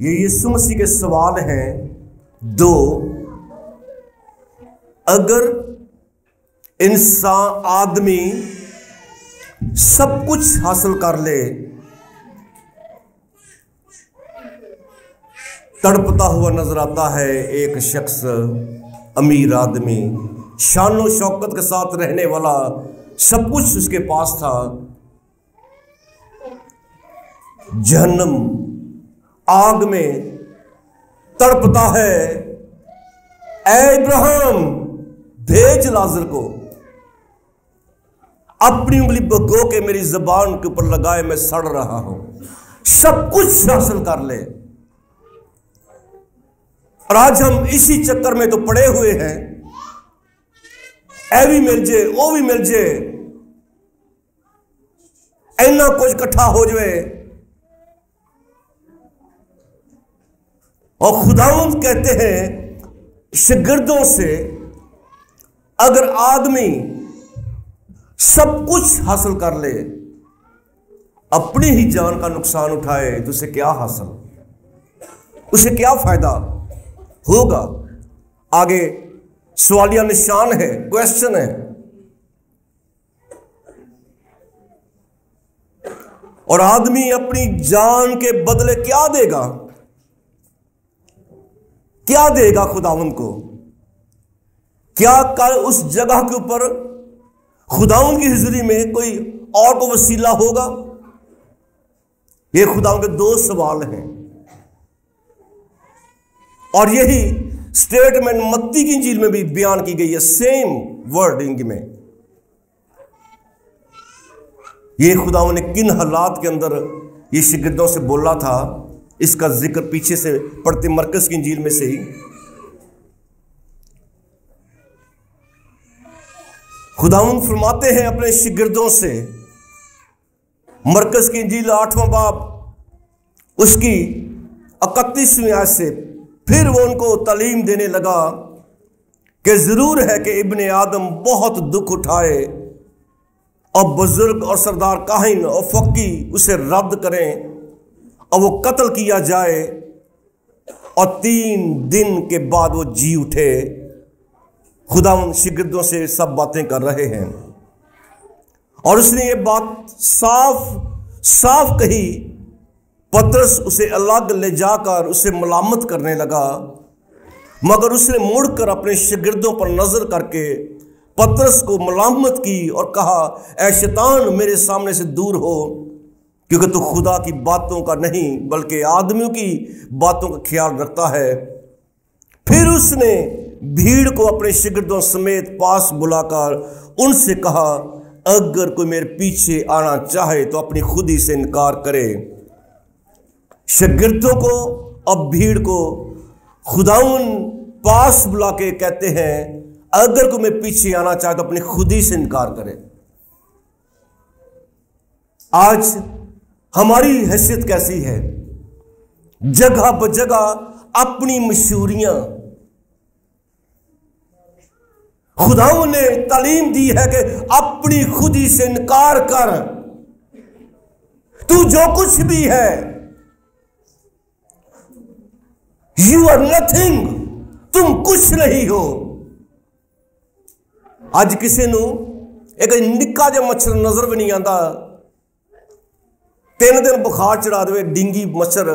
ये यीशु मसीह के सवाल हैं दो। अगर इंसान आदमी सब कुछ हासिल कर ले, तड़पता हुआ नजर आता है एक शख्स, अमीर आदमी, शानो शौकत के साथ रहने वाला, सब कुछ उसके पास था। जहन्नम आग में तड़पता है, ऐ इब्राहिम भेज लाजर को, अपनी उंगली भगो के मेरी जबान के ऊपर लगाए, मैं सड़ रहा हूं। सब कुछ हासिल कर ले। और आज हम इसी चक्कर में तो पड़े हुए हैं, ऐ भी मिल जे, वो भी मिल जे, इतना कुछ इकट्ठा हो जाए। और खुदावंद कहते हैं शागिर्दों से, अगर आदमी सब कुछ हासिल कर ले, अपनी ही जान का नुकसान उठाए, तो उसे क्या हासिल, उसे क्या फायदा होगा? आगे सवालिया निशान है, क्वेश्चन है। और आदमी अपनी जान के बदले क्या देगा? क्या देगा खुदावंद को? क्या कल उस जगह के ऊपर खुदावंद की हुजूरी में कोई और को वसीला होगा? ये खुदावंद के दो सवाल हैं। और यही स्टेटमेंट मत्ती की इंजील में भी बयान की गई है, सेम वर्डिंग में। ये खुदावंद ने किन हालात के अंदर ये शागिर्दों से बोला था, इसका जिक्र पीछे से पढ़ते मरकज की इंजील में से ही। खुदावंद फरमाते हैं अपने शागिर्दों से, मरकज की इंजील 8वां बाब उसकी 31वीं आयत से, फिर वो उनको तालीम देने लगा कि जरूर है कि इब्ने आदम बहुत दुख उठाए और बुजुर्ग और सरदार काहिन और फकी उसे रद्द करें और वो कत्ल किया जाए और 3 दिन के बाद वो जी उठे। खुदावंद शागिर्दों से सब बातें कर रहे हैं और उसने ये बात साफ साफ कही। पतरस उसे अलग ले जाकर उसे मलामत करने लगा, मगर उसने मुड़कर अपने शागिर्दों पर नजर करके पतरस को मलामत की और कहा, ऐ शैतान मेरे सामने से दूर हो, क्योंकि तू खुदा की बातों का नहीं बल्कि आदमियों की बातों का ख्याल रखता है। फिर उसने भीड़ को अपने शागिर्दों समेत पास बुलाकर उनसे कहा, अगर कोई मेरे पीछे आना चाहे तो अपनी खुदी से इनकार करे। शागिर्दों को और भीड़ को खुदावंद पास बुला के कहते हैं, अगर कोई मेरे पीछे आना चाहे तो अपनी खुदी से इनकार करे। आज हमारी हैसियत कैसी है? जगह ब जगह अपनी मशहूरियां। खुदावंद ने तालीम दी है कि अपनी खुदी से इनकार कर। तू जो कुछ भी है, यू आर नथिंग, तुम कुछ नहीं हो। अज किसी नू एक निक्का जिहा मच्छर नजर भी नहीं आता, 3 दिन बुखार चढ़ा दे डिंगी मच्छर,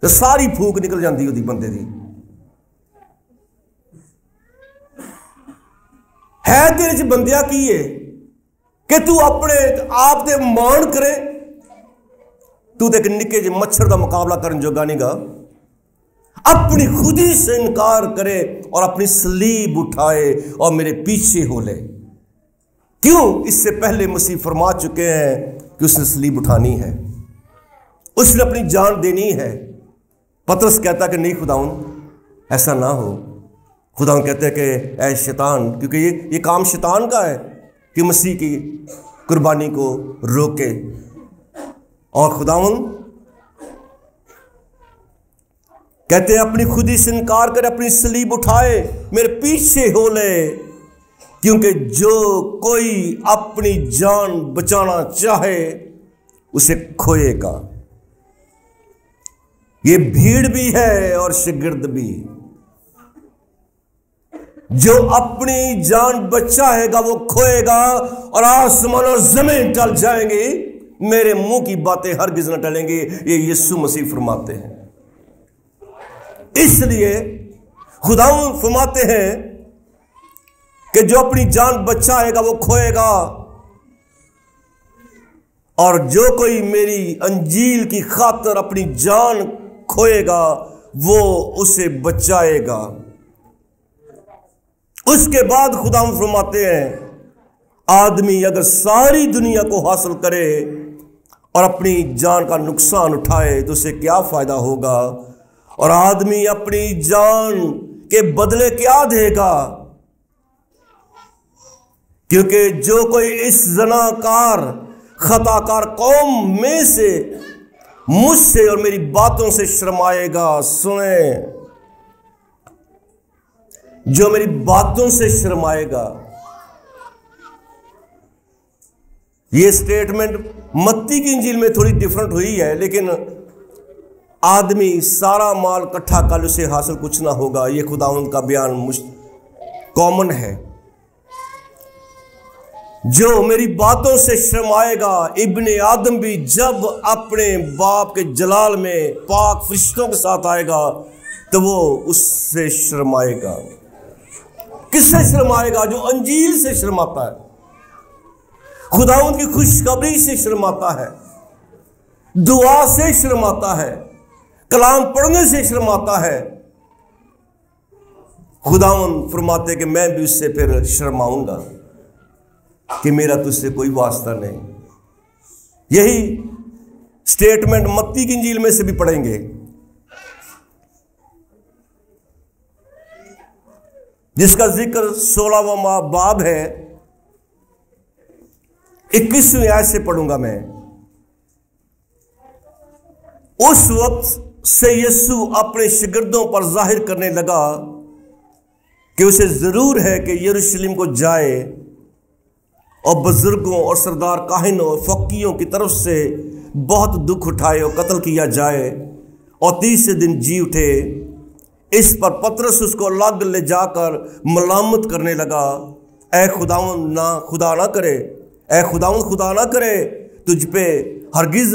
तो सारी फूक निकल जाती होती बंदे दी। है तेरे च बंदिया की है कि तू अपने आप दे मान करे? तू तो एक निक्के जे मच्छर का मुकाबला करने जोगा नहीं गा। अपनी खुदी से इनकार करे और अपनी सलीब उठाए और मेरे पीछे हो ले। क्यों? इससे पहले मसीह फरमा चुके हैं कि उसने सलीब उठानी है, उसने अपनी जान देनी है। पतरस कहता कि नहीं खुदावंद ऐसा ना हो। खुदावंद कहते हैं कि ऐ शैतान, क्योंकि ये काम शैतान का है कि मसीह की कुर्बानी को रोके। और खुदावंद कहते हैं अपनी खुदी से इनकार कर अपनी सलीब उठाए मेरे पीछे हो ले, क्योंकि जो कोई अपनी जान बचाना चाहे उसे खोएगा। ये भीड़ भी है और शिगिर्द भी। जो अपनी जान बचाएगा वो खोएगा, और आसमान और जमीन टल जाएंगे, मेरे मुंह की बातें हरगिज न टलेंगी। ये यीशु मसीह फरमाते हैं। इसलिए खुदावंद फरमाते हैं कि जो अपनी जान बचाएगा वो खोएगा, और जो कोई मेरी अंजील की खातिर अपनी जान खोएगा वो उसे बचाएगा। उसके बाद खुदावंद फरमाते हैं, आदमी अगर सारी दुनिया को हासिल करे और अपनी जान का नुकसान उठाए तो उसे क्या फायदा होगा, और आदमी अपनी जान के बदले क्या देगा। क्योंकि जो कोई इस ज़नाकार खताकार कौम में से मुझसे और मेरी बातों से शर्माएगा, सुने, जो मेरी बातों से शर्माएगा। यह स्टेटमेंट मत्ती की इंजील में थोड़ी डिफरेंट हुई है, लेकिन आदमी सारा माल इकट्ठा कर उसे हासिल कुछ ना होगा, यह खुदावंद का बयान कॉमन है। जो मेरी बातों से शर्माएगा, इब्ने आदम भी जब अपने बाप के जलाल में पाक फरिश्तों के साथ आएगा तो वो उससे शर्माएगा। किससे शर्माएगा? जो अंजील से शर्माता है, खुदावंद की खुशखबरी से शर्माता है, दुआ से शर्माता है, कलाम पढ़ने से शर्माता है। खुदावंद फरमाते कि मैं भी उससे फिर शर्माऊंगा कि मेरा तुझसे कोई वास्ता नहीं। यही स्टेटमेंट मत्ती की इंजील में से भी पढ़ेंगे, जिसका जिक्र 16वां बाब है, 21वीं आयत से पढ़ूंगा मैं। उस वक्त से यीशु अपने शिगिर्दों पर जाहिर करने लगा कि उसे जरूर है कि यरूशलेम को जाए और बुजुर्गों और सरदार काहिनों और फकीयों की तरफ से बहुत दुख उठाए और कत्ल किया जाए और तीसरे दिन जी उठे। इस पर पतरस उसको अलग ले जाकर मलामत करने लगा, ऐ खुदावंद ना खुदा ना करे, ऐ खुदावंद खुदा ना करे तुझ पे हरगिज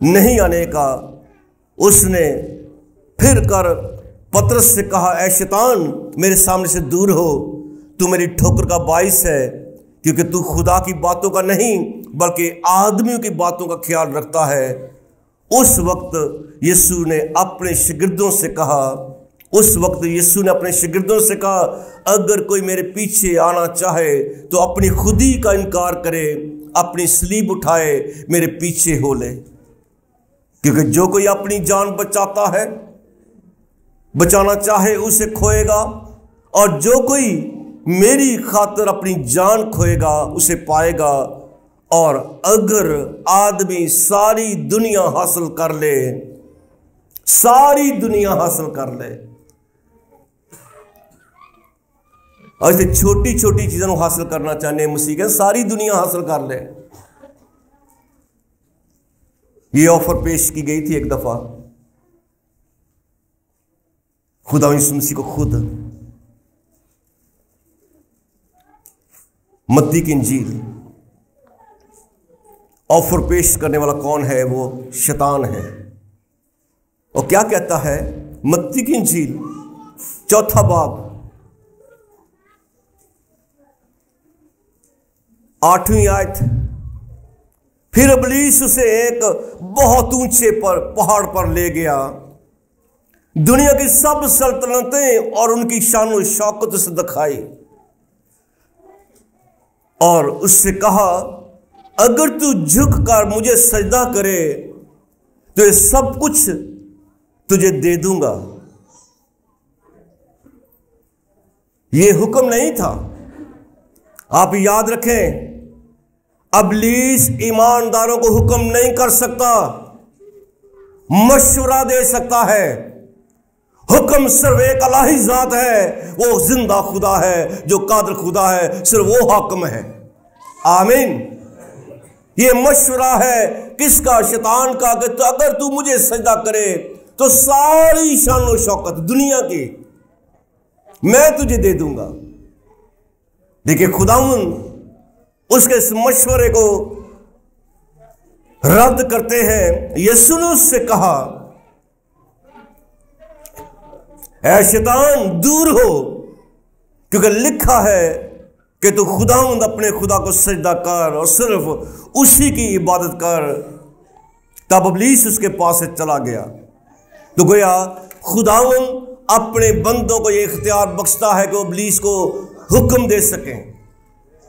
नहीं आने का। उसने फिर कर पतरस से कहा, ऐ शैतान मेरे सामने से दूर हो, तू मेरी ठोकर का बाइस है, क्योंकि तू खुदा की बातों का नहीं बल्कि आदमियों की बातों का ख्याल रखता है। उस वक्त यीशु ने अपने शिगिर्दों से कहा, अगर कोई मेरे पीछे आना चाहे तो अपनी खुदी का इनकार करे, अपनी सलीब उठाए, मेरे पीछे हो ले। क्योंकि जो कोई अपनी जान बचाना चाहे उसे खोएगा, और जो कोई मेरी खातिर अपनी जान खोएगा उसे पाएगा। और अगर आदमी सारी दुनिया हासिल कर ले, ऐसे छोटी छोटी चीजों को हासिल करना चाहने मसीह के सारी दुनिया हासिल कर ले। ये ऑफर पेश की गई थी एक दफा खुदा यीशु मसीह को खुद। मत्ती की इंजील ऑफर पेश करने वाला कौन है? वो शैतान है। और क्या कहता है मत्ती की इंजील 4 बाब 8वीं आयत, फिर इब्लीस उसे एक बहुत ऊंचे पहाड़ पर ले गया, दुनिया की सब सल्तनतें और उनकी शान और शौकत उसे दिखाई, और उससे कहा, अगर तू झुक कर मुझे सजदा करे तो ये सब कुछ तुझे दे दूंगा। ये हुक्म नहीं था, आप याद रखें। इब्लीस ईमानदारों को हुक्म नहीं कर सकता, मशवरा दे सकता है। हुक्म सिर्फ एक अलाही जात है, वो जिंदा खुदा है, जो कादिर खुदा है, सिर्फ वो हाकिम है। आमीन। ये मशवरा है किसका? शैतान का, कि तो अगर तू मुझे सजदा करे तो सारी शान शौकत दुनिया की मैं तुझे दे दूंगा। देखिए, खुदावन उसके इस मशवरे को रद्द करते हैं। यीशु ने उससे कहा, ऐ शैतान दूर हो, क्योंकि लिखा है कि तू खुदावंद अपने खुदा को सजदा कर और सिर्फ उसी की इबादत कर। तब इब्लीस उसके पास से चला गया। तो गोया खुदावंद अपने बंदों को यह इख्तियार बख्शता है कि वो इब्लीस को हुक्म दे सकें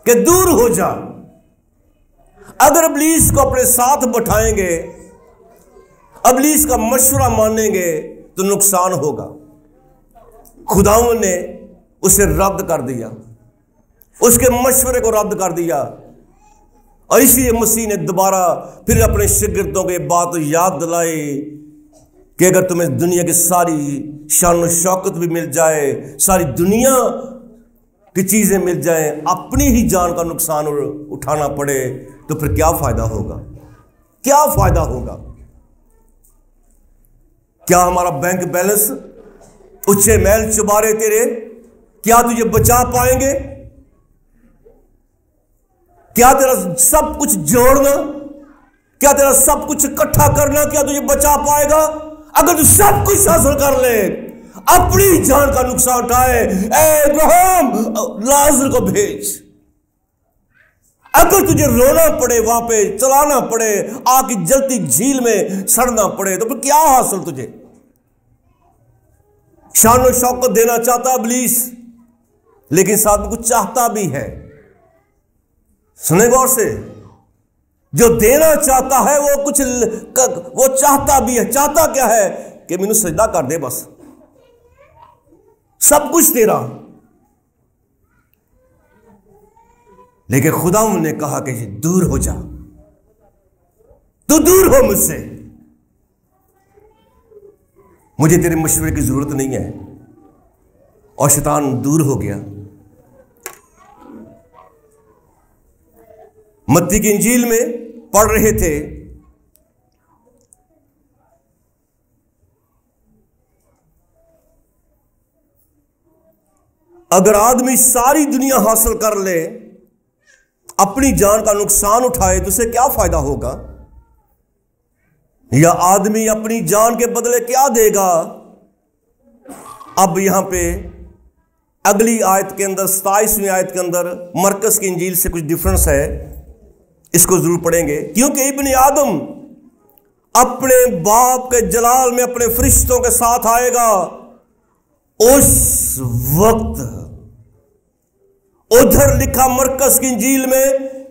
कि दूर हो जा। अगर इब्लीस को अपने साथ बैठाएंगे, इब्लीस का मशवरा मानेंगे, तो नुकसान होगा। खुदावंद ने उसे रद्द कर दिया, उसके मशवरे को रद्द कर दिया। और इसलिए मसीह ने दोबारा फिर अपने शिगिर्दों के बात याद दिलाई कि अगर तुम्हें दुनिया की सारी शान और शौकत भी मिल जाए, सारी दुनिया की चीजें मिल जाएं, अपनी ही जान का नुकसान उठाना पड़े, तो फिर क्या फायदा होगा? क्या फायदा होगा? क्या हमारा बैंक बैलेंस, ऊंचे महल चुबारे तेरे, क्या तुझे बचा पाएंगे? क्या तेरा सब कुछ जोड़ना, क्या तेरा सब कुछ इकट्ठा करना, क्या तुझे बचा पाएगा? अगर तू सब कुछ हासिल कर ले, अपनी जान का नुकसान उठाए, अब्राहम लाजर को भेज। अगर तुझे रोना पड़े, वहां पे चलाना पड़े, आग की जलती झील में सड़ना पड़े, तो फिर क्या हासिल तुझे? शान और शौकत देना चाहता इब्लीस, लेकिन साथ में कुछ चाहता भी है। सुने गौर से, जो देना चाहता है वो कुछ वो चाहता भी है। चाहता क्या है? कि मैनू सजदा कर दे, बस सब कुछ तेरा। लेकिन खुदा ने कहा कि दूर हो जा, तू दूर हो मुझसे, मुझे तेरे मशवरे की जरूरत नहीं है। और शैतान दूर हो गया। मत्ती की इंजील में पढ़ रहे थे, अगर आदमी सारी दुनिया हासिल कर ले, अपनी जान का नुकसान उठाए, तो उसे क्या फायदा होगा? या आदमी अपनी जान के बदले क्या देगा? अब यहां पे अगली आयत के अंदर, 27वीं आयत के अंदर मरकस की इंजील से कुछ डिफरेंस है, इसको जरूर पढ़ेंगे। क्योंकि इब्ने आदम अपने बाप के जलाल में अपने फरिश्तों के साथ आएगा, उस वक्त उधर लिखा मरकस की इंजील में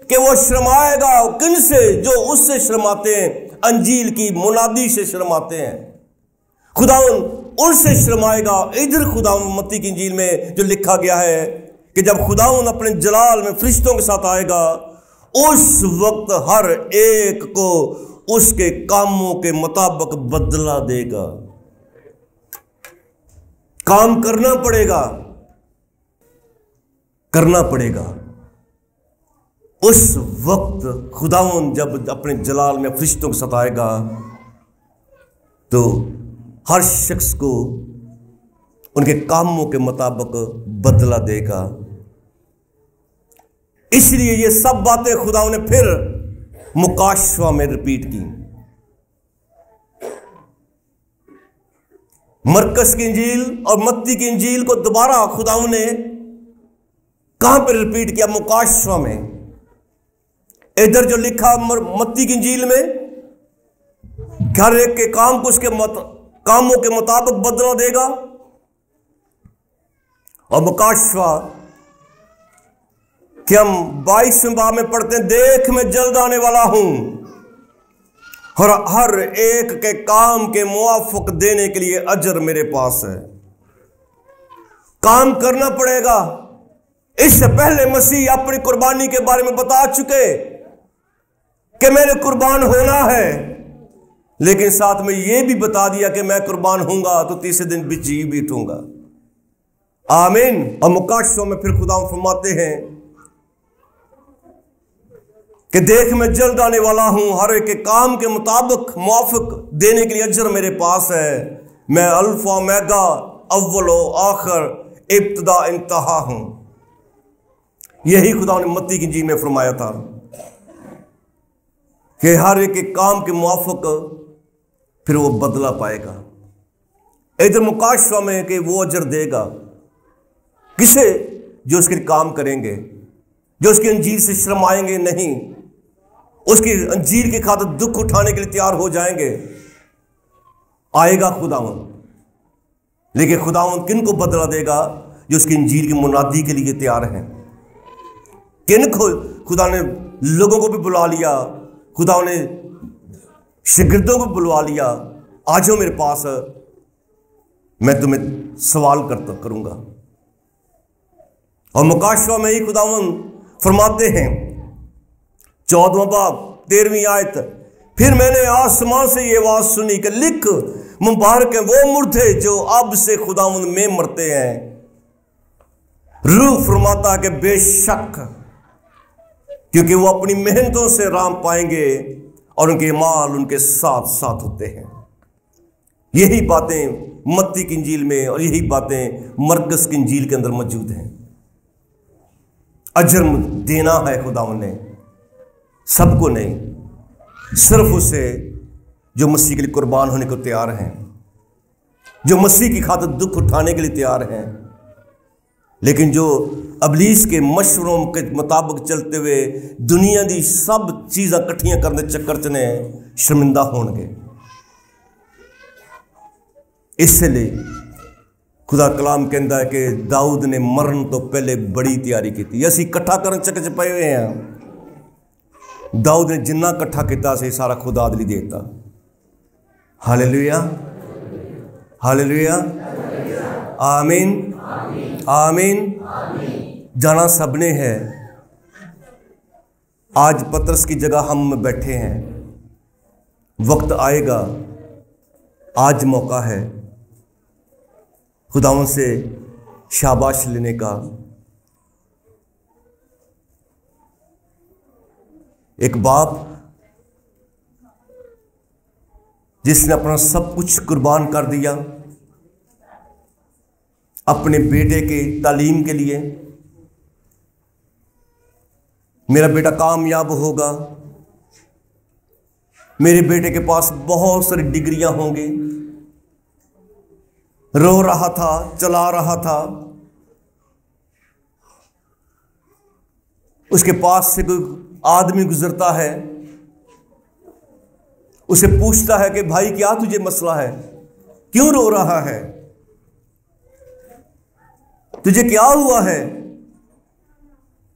कि वो शर्माएगा। किन से? जो उससे शर्माते हैं, अंजील की मुनादी से शर्माते हैं। खुदावन उनसे शर्माएगा। इधर खुदावन मत्ती की इंजील में जो लिखा गया है कि जब खुदावन अपने जलाल में फरिश्तों के साथ आएगा, उस वक्त हर एक को उसके कामों के मुताबिक बदला देगा। काम करना पड़ेगा, करना पड़ेगा। उस वक्त खुदावन जब अपने जलाल में फरिश्तों के साथ आएगा, तो हर शख्स को उनके कामों के मुताबिक बदला देगा। इसलिए ये सब बातें खुदा ने फिर मुकाशवा में रिपीट की। मरकस की इंजील और मत्ती की इंजील को दोबारा खुदा ने कहां पर रिपीट किया? मुकाशवा में। इधर जो लिखा मत्ती की इंजील में, हर एक के काम को उसके कामों के मुताबिक बदला देगा। और मुकाशवा कि हम 22वें बाब में पढ़ते हैं, देख मैं जल्द आने वाला हूं और हर एक के काम के मुआफिक देने के लिए अजर मेरे पास है। काम करना पड़ेगा। इससे पहले मसीह अपनी कुर्बानी के बारे में बता चुके कि मैंने कुर्बान होना है, लेकिन साथ में यह भी बता दिया कि मैं कुर्बान होऊंगा तो तीसरे दिन जी भी उठूंगा। आमीन। और मुकाशों में फिर खुदा फरमाते हैं कि देख मैं जल्द आने वाला हूं, हर एक के काम के मुताबिक मुआफिक देने के लिए अजर मेरे पास है। मैं अल्फा ओमेगा, अव्वल आखिर, इब्तिदा इंतहा हूं। यही खुदा ने मत्ती की इंजील में फरमाया था कि हर एक के काम के मुआफिक फिर वो बदला पाएगा। इधर मुकाशवा में कि वो अजर देगा किसे? जो उसके काम करेंगे, जो उसकी अंजीर से शर्माएंगे नहीं, उसकी अंजीर की खातिर दुख उठाने के लिए तैयार हो जाएंगे। आएगा खुदावंद, लेकिन खुदावंद किन को बदला देगा? जो उसकी अंजीर की मुनादी के लिए तैयार हैं। किन को खुदा ने लोगों को भी बुला लिया, खुदा ने शिगिर्दों को बुलवा लिया, आ जाओ मेरे पास, मैं तुम्हें सवाल करूंगा। और मुकाशवा में ही खुदावंद फरमाते हैं 14वां बाब 13वीं आयत, फिर मैंने आसमान से ये आवाज सुनी कि लिख, मुबारक है वो मुर्दे जो अब से खुदावंद में मरते हैं। रूह फरमाता कि बेशक, क्योंकि वो अपनी मेहनतों से राम पाएंगे और उनके माल उनके साथ साथ होते हैं। यही बातें मत्ती की इंजील में और यही बातें मरकस की इंजील के अंदर मौजूद हैं। अजर देना है खुदावंद ने, सबको नहीं, सिर्फ उसे जो मसीह के लिए कुर्बान होने को तैयार हैं, जो मसीह की खातिर दुख उठाने के लिए तैयार हैं। लेकिन जो अबलीस के मशवरों के मुताबिक चलते हुए दुनिया की सब चीज़ां इकट्ठियां करने चक्कर च ने शर्मिंदा होंगे। इसलिए खुदा कलाम कहता है कि दाऊद ने मरण तो पहले बड़ी तैयारी की। असी इकट्ठा करन चक्कर च पए हुए हैं। दाऊद ने जिन्ना इकट्ठा किया से सारा खुदा दे लई देता। हालेलुया, हालेलुया, आमीन, आमीन। जाना सबने है। आज पतरस की जगह हम बैठे हैं। वक्त आएगा, आज मौका है खुदावंद से शाबाश लेने का। एक बाप जिसने अपना सब कुछ कुर्बान कर दिया अपने बेटे के तालीम के लिए। मेरा बेटा कामयाब होगा, मेरे बेटे के पास बहुत सारी डिग्रियां होंगी। रो रहा था, चला रहा था, उसके पास से कोई आदमी गुजरता है, उसे पूछता है कि भाई क्या तुझे मसला है, क्यों रो रहा है, तुझे क्या हुआ है?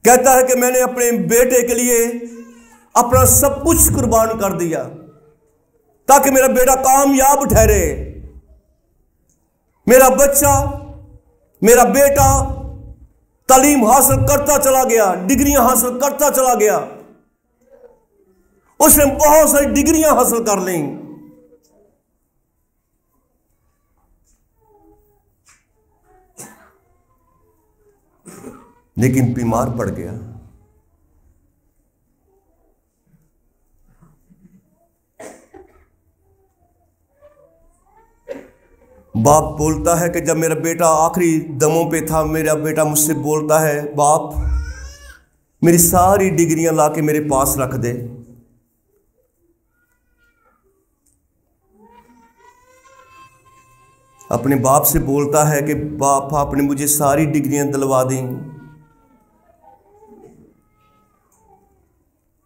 कहता है कि मैंने अपने बेटे के लिए अपना सब कुछ कुर्बान कर दिया ताकि मेरा बेटा कामयाब ठहरे। मेरा बच्चा, मेरा बेटा तालीम हासिल करता चला गया, डिग्रियां हासिल करता चला गया, उसने बहुत सारी डिग्रियां हासिल कर ली, लेकिन बीमार पड़ गया। बाप बोलता है कि जब मेरा बेटा आखिरी दमों पे था, मेरा बेटा मुझसे बोलता है, बाप मेरी सारी डिग्रियां लाके मेरे पास रख दे। अपने बाप से बोलता है कि बाप आपने मुझे सारी डिग्रियां दिलवा दी,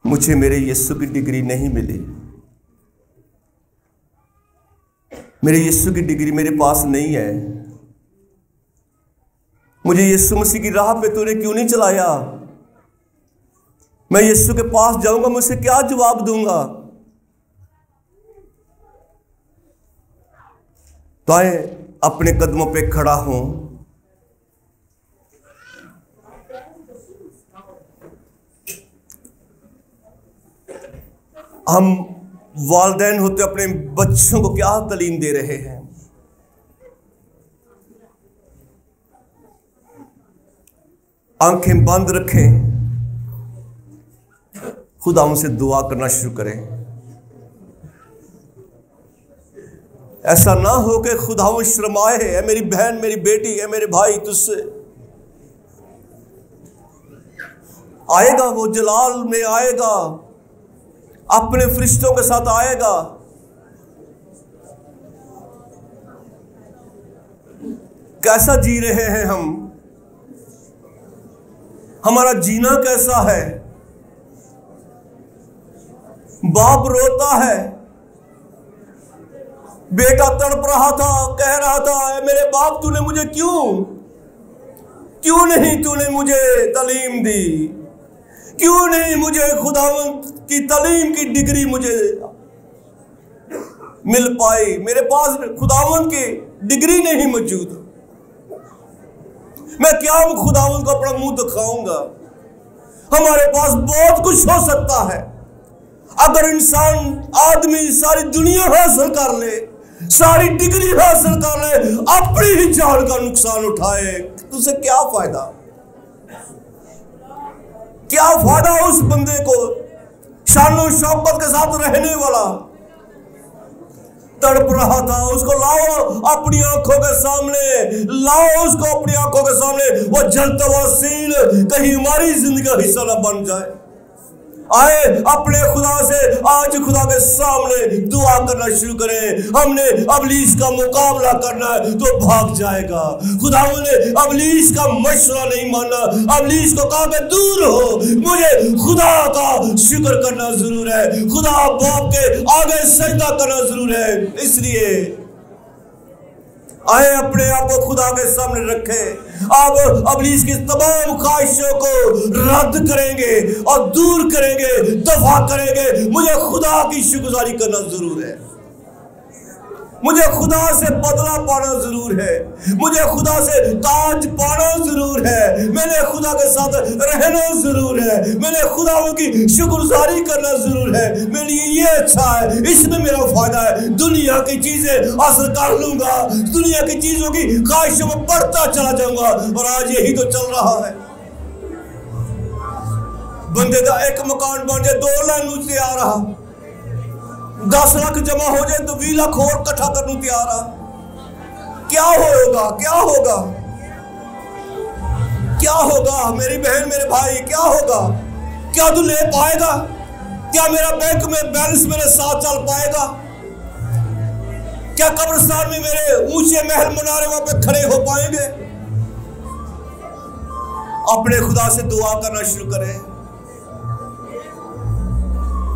मुझे मेरे यीशु की डिग्री नहीं मिली, मेरे यीशु की डिग्री मेरे पास नहीं है। मुझे यीशु मसीह की राह पे तूने क्यों नहीं चलाया? मैं यीशु के पास जाऊंगा, मुझसे क्या जवाब दूंगा? तो आए अपने कदमों पे खड़ा हूं, हम वालिदैन होते अपने बच्चों को क्या तालीम दे रहे हैं? आंखें बंद रखें, खुदा उनसे दुआ करना शुरू करें। ऐसा ना हो कि खुदा शर्माए है मेरी बहन, मेरी बेटी है, मेरे भाई तुझसे। आएगा वो जलाल में आएगा, अपने फरिश्तों के साथ आएगा। कैसा जी रहे हैं हम? हमारा जीना कैसा है? बाप रोता है, बेटा तड़प रहा था, कह रहा था मेरे बाप तूने मुझे क्यों नहीं तूने मुझे तालीम दी, क्यों नहीं मुझे खुदावंत की तालीम की डिग्री मुझे मिल पाई। मेरे पास खुदावंत की डिग्री नहीं मौजूद, मैं क्या खुदावंत को अपना मुंह दिखाऊंगा। हमारे पास बहुत कुछ हो सकता है। अगर इंसान आदमी सारी दुनिया हासिल कर ले, सारी डिग्री हासिल कर ले, अपनी ही जान का नुकसान उठाए, तो उसे क्या फायदा? क्या फायदा उस बंदे को शानो शौकत के साथ रहने वाला? तड़प रहा था, उसको लाओ अपनी आंखों के सामने, लाओ उसको अपनी आंखों के सामने। वो जलता हुआ सील कहीं हमारी जिंदगी का हिस्सा न बन जाए। आए अपने खुदा से आज खुदा के सामने दुआ करना शुरू करें। हमने अबलीस का मुकाबला करना है तो भाग जाएगा। खुदा ने अबलीस का मशवरा नहीं माना, अबलीस को कहा कि दूर हो, मुझे खुदा का शुक्र करना जरूर है, खुदा बाप के आगे सजदा करना जरूर है। इसलिए आए अपने आप को खुदा के सामने रखें। अब अबलीस की तमाम ख्वाहिशों को रद्द करेंगे और दूर करेंगे, दफा करेंगे। मुझे खुदा की शुक्रगुजारी करना जरूर है, मुझे खुदा से बदला पाना जरूर है, मुझे खुदा से ताज पाना जरूर है, मैंने खुदा के साथ रहना जरूर है, मैंने खुदा की शुक्रगुजारी करना जरूर है। मेरे लिए ये अच्छा है, इसमें मेरा फायदा है। दुनिया की चीजें हासिल कर लूंगा, दुनिया की चीजों की ख्वाहिशों में बढ़ता चला जाऊंगा। और आज यही तो चल रहा है। बंदे का एक मकान बन जाए, 2 लाइन तैयार रहा, 10 लाख जमा हो जाए तो 20 लाख और इकट्ठा करने तैयार आ। क्या होगा? क्या होगा? क्या होगा मेरी बहन, मेरे भाई? क्या होगा? क्या तू ले पाएगा? क्या मेरा बैंक में बैलेंस मेरे साथ चल पाएगा? क्या कब्रिस्तान में मेरे ऊंचे महल मुनारे वहां पे खड़े हो पाएंगे? अपने खुदा से दुआ करना शुरू करें।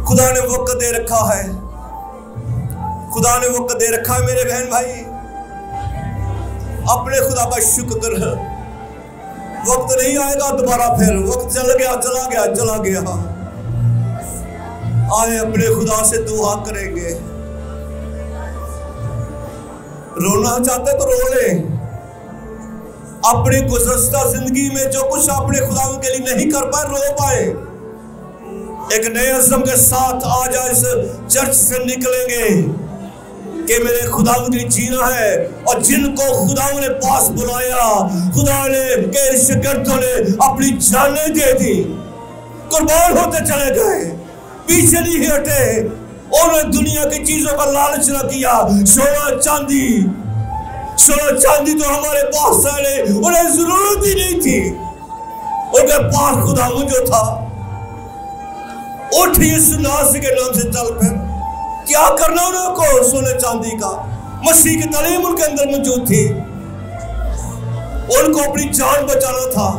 खुदा ने वक्त दे रखा है, खुदा ने वक्त दे रखा है मेरे बहन भाई। अपने खुदा का शुक्र कर। वक्त नहीं आएगा दोबारा, फिर वक्त चल गया, चला गया, चला गया। आए अपने खुदा से दुआ करेंगे। रोना चाहते तो रो ले। अपनी गुज़श्ता जिंदगी में जो कुछ अपने खुदा के लिए नहीं कर पाए, रो पाए, एक नए अज़्म के साथ आज इस चर्च से निकलेंगे कि मेरे खुदा के लिए जीना है। और जिनको खुदा ने पास बुलाया, खुदा ने के शागिर्दों ने अपनी जानें दे दी, कुर्बान होते चले गए, पीछे नहीं हटे। उन्होंने दुनिया की चीजों का लालच न किया। सोना चांदी तो हमारे पास है, उन्हें जरूरत ही नहीं थी। उनके पास खुदा जो था, उठ यीशु नासरी के नाम से चल कर। क्या करना उनको सोने चांदी का? मसीह की तालीम उनके अंदर मौजूद थी। उनको अपनी जान बचाना था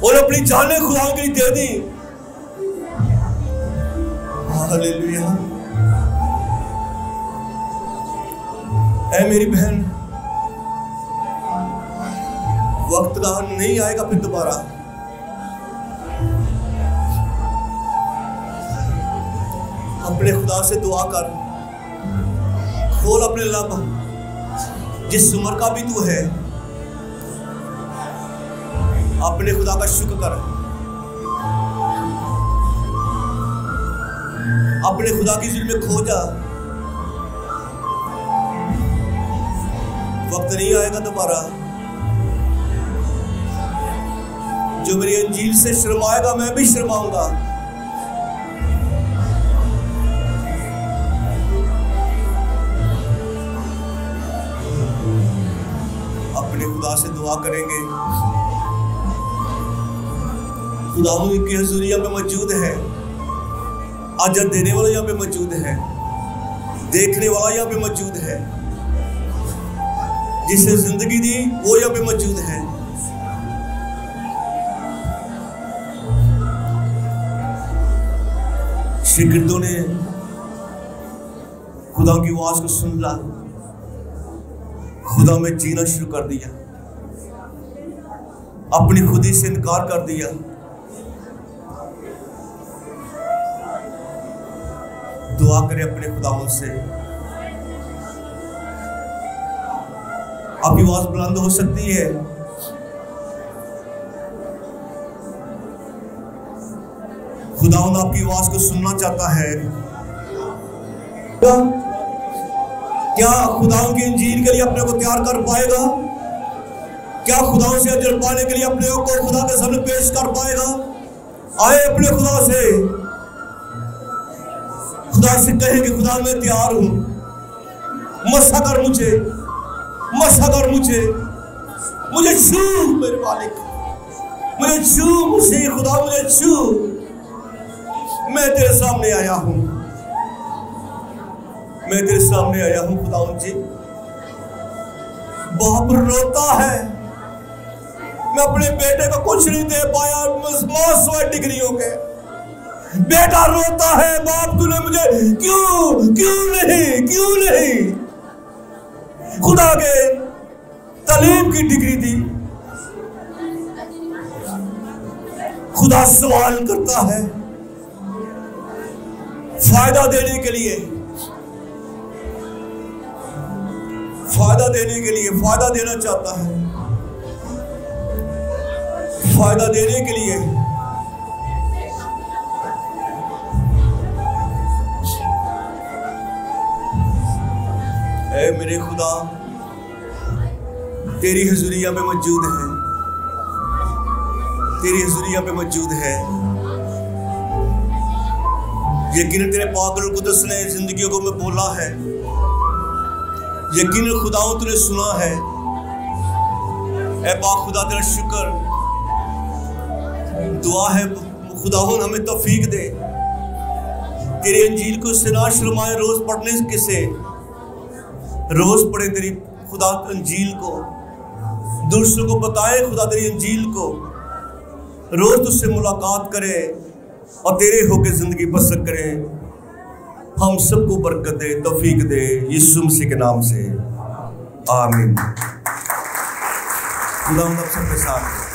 और अपनी जानें खुदा के लिए दे दी। हालेलुया। ऐ मेरी बहन, वक्त का नहीं आएगा फिर दोबारा। अपने खुदा से दुआ कर, खोल अपने लब। जिस उम्र का भी तू है, अपने खुदा का शुक्र कर। अपने खुदा की ज़िल में खो जा। वक्त नहीं आएगा दोबारा। जो मेरी अंजील से शर्माएगा, मैं भी शर्माऊंगा। अपने खुदा से दुआ करेंगे। खुदा की हुजूरी यहाँ पे मौजूद है, अजर देने वाला यहाँ पे मौजूद है, देखने वाला यहाँ पे मौजूद है, जिसे जिंदगी दी वो यहाँ पे मौजूद है। शागिर्दों ने खुदा की आवाज को सुन ला, खुदा में जीना शुरू कर दिया, अपनी खुदी से इनकार कर दिया। दुआ करें अपने खुदावंद से। आपकी आवाज बुलंद हो सकती है। खुदावंद आपकी आवाज को सुनना चाहता है। क्या खुदावंद की इंजील के लिए अपने को तैयार कर पाएगा? क्या खुदावंद से अजर पाने के लिए अपने को खुदा के सामने पेश कर पाएगा? आए अपने खुदा से, खुदा से कहे कि खुदा मैं तैयार हूं, मसा कर मुझे, मसा कर मुझे, मुझे छू मेरे मालिक, मुझे छू मुझे खुदा, मुझे छू। मैं तेरे सामने आया हूं, मैं तेरे सामने आया हूं खुदावंद जी। बाप रोता है, मैं अपने बेटे को कुछ नहीं दे पाया, 500 डिग्रियों के। बेटा रोता है, बाप तूने मुझे क्यों नहीं खुदा के तालीम की डिग्री दी। खुदा सवाल करता है फायदा देने के लिए, फायदा देने के लिए, फायदा देना चाहता है, फायदा देने के लिए। ऐ मेरे खुदा, तेरी हुजूरी यहाँ पे मौजूद है, तेरी हुजूरी यहाँ पे मौजूद है। यकीनन तेरे पाक रूह कुद्दस ने जिंदगियों को में बोला है, यकीनन खुदाओं तूने सुना है। ऐ पाक खुदा तेरा शुक्र, दुआ है खुदावंद हमें तौफीक दे, तेरी अंजील को सुना शर्माए, रोज पढ़ने किसे, रोज पढ़े तेरी खुदा अंजील को, दूसरों को बताए खुदा तेरी अंजील को, रोज तुझसे मुलाकात करे और तेरे होके जिंदगी बसर करे। हम सबको बरकत दे, तौफीक दे, यीशु मसीह के नाम से आमीन। खुदा हम सबके साथ है।